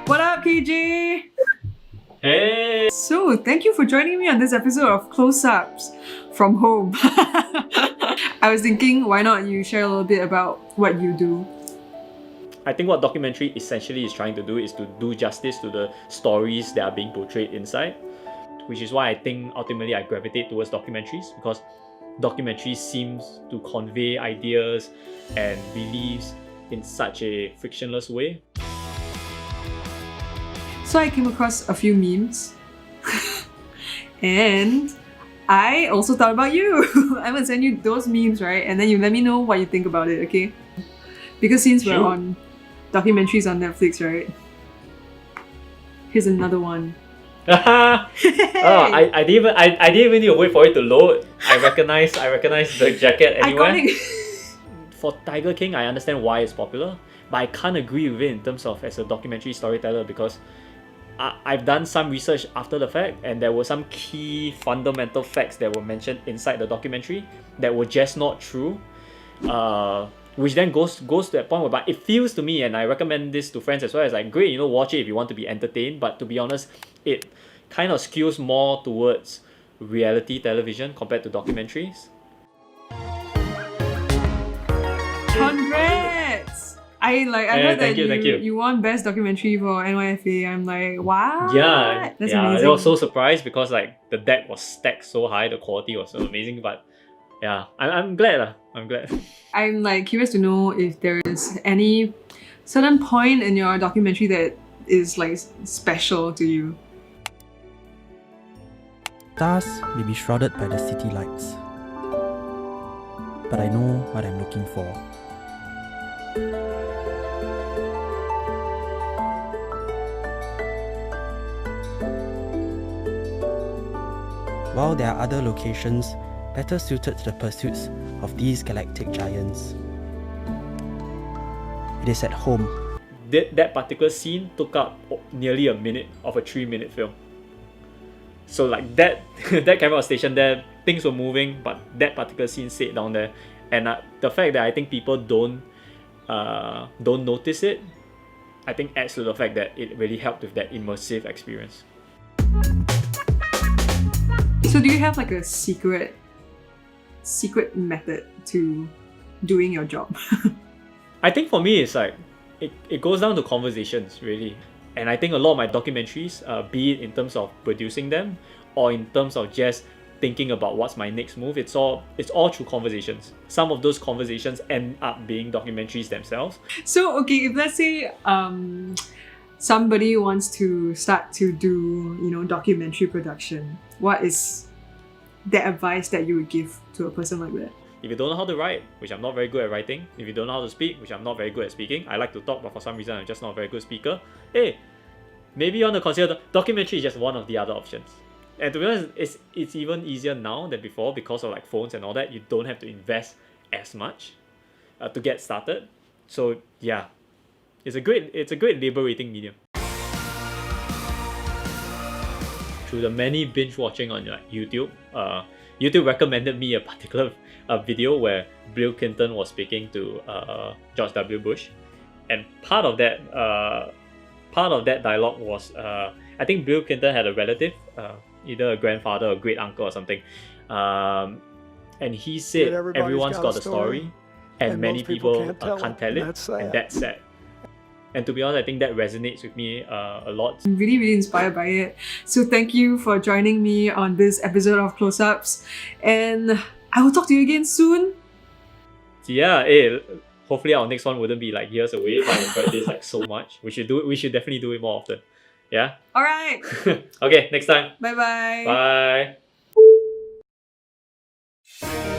What up, KJ? Hey! So, thank you for joining me on this episode of Close-Ups from Home. I was thinking, why not you share a little bit about what you do? I think what documentary essentially is trying to do is to do justice to the stories that are being portrayed inside, which is why I think ultimately I gravitate towards documentaries, because documentaries seems to convey ideas and beliefs in such a frictionless way. So I came across a few memes and I also thought about you. I'm gonna send you those memes, right? And then you let me know what you think about it, okay? Because since we're on documentaries on Netflix, right? Here's another one. I didn't even need to wait for it to load. I recognize the jacket anywhere. Iconic. For Tiger King, I understand why it's popular, but I can't agree with it in terms of as a documentary storyteller, because I've done some research after the fact, and there were some key fundamental facts that were mentioned inside the documentary that were just not true, which then goes to that point where, but it feels to me, and I recommend this to friends as well, it's like, great, watch it if you want to be entertained, but to be honest, it kind of skews more towards reality television compared to documentaries. Congrats! I heard that you won Best Documentary for NYFA. I'm like, wow. Yeah, that's amazing. amazing. I was so surprised because the deck was stacked so high, the quality was so amazing. But yeah, I'm glad. I'm glad. I'm curious to know if there is any certain point in your documentary that is special to you. Stars may be shrouded by the city lights, but I know what I'm looking for. While there are other locations better suited to the pursuits of these galactic giants, it is at home. That particular scene took up nearly a minute of a 3-minute film. So that camera was stationed there, things were moving, but that particular scene stayed down there. And the fact that I think people don't notice it, I think adds to the fact that it really helped with that immersive experience. So do you have a secret method to doing your job? I think for me it's it goes down to conversations, really. And I think a lot of my documentaries, be it in terms of producing them or in terms of just thinking about what's my next move, it's all through conversations. Some of those conversations end up being documentaries themselves. So okay, if let's say somebody wants to start to do documentary production, what is the advice that you would give to a person like that? If you don't know how to write, which I'm not very good at writing, if you don't know how to speak, which I'm not very good at speaking, I like to talk, but for some reason I'm just not a very good speaker, hey, maybe you want to consider documentary is just one of the other options. And to be honest, it's even easier now than before because of phones and all that. You don't have to invest as much to get started. So yeah, it's a great liberating medium. Through the many binge watching on YouTube, YouTube recommended me a particular video where Bill Clinton was speaking to George W. Bush, and part of that dialogue was I think Bill Clinton had a relative, either a grandfather or great uncle or something, and he said everyone's got a story, and many people can't tell it, and that's sad. And to be honest, I think that resonates with me a lot. I'm really, really inspired by it. So thank you for joining me on this episode of Close-Ups. And I will talk to you again soon. Yeah, hopefully our next one wouldn't be years away, but I enjoyed this so much. We should definitely do it more often. Yeah? All right. Okay, next time. Bye-bye. Bye.